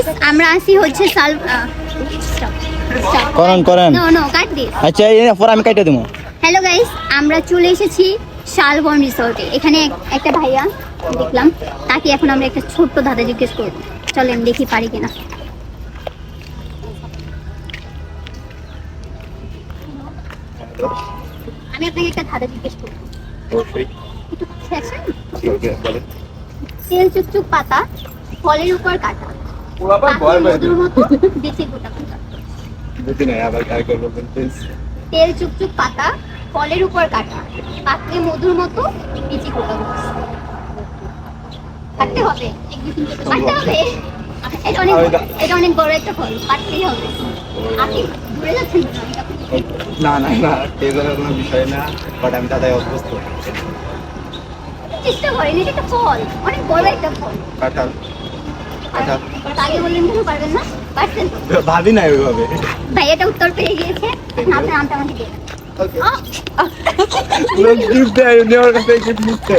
Guys আমরা আসি হচ্ছে করেন নো কাট দিস। আচ্ছা এরপর আমি কাইটা দেবো। হ্যালো গাইস আমরা চলে এসেছি শালবন রিসোর্টে। এখানে একটা ভাইয়া দেখলাম, তাকে এখন আমরা একটা ছোট্ট ধাঁধা জিজ্ঞেস করবো। চলেন দেখি পারি কিনা। আমি আপনাকে একটা ধাঁধা জিজ্ঞেস করবো, একটু কাছে আসেন। তেল চুকচুক পাতা, ফলের উপর কাটা, পাখির মধুর মতো বেঁচে গোটা গোটা। তেল চুকচুক পাতা, ফলের উপর কাটা, পাকলে মধুর মতো বিচি গোটা গোটা। কাটতে হবে, কাটতে হবে। এটা অনেক বড় একটা ফল, কাটতেই হবে। আপনি ঘুরে যাচ্ছেন না কোনো বিষয় না, বাট আমি দাদাই অভ্যস্ত। চেষ্টা করেন, এটা একটা ফল, অনেক বড় একটা ফল। কাঁঠাল আগে বললেন কেন পারবেন না? পারছেন তো? ভাবি নাই ওইভাবে। ভাই এটা উত্তর পেয়ে গিয়েছে, আপনার নামটা আমাকে দিয়ে দেন। লোক গিফট দেয়, নেওয়ার কাছে গিফট নিচ্ছে।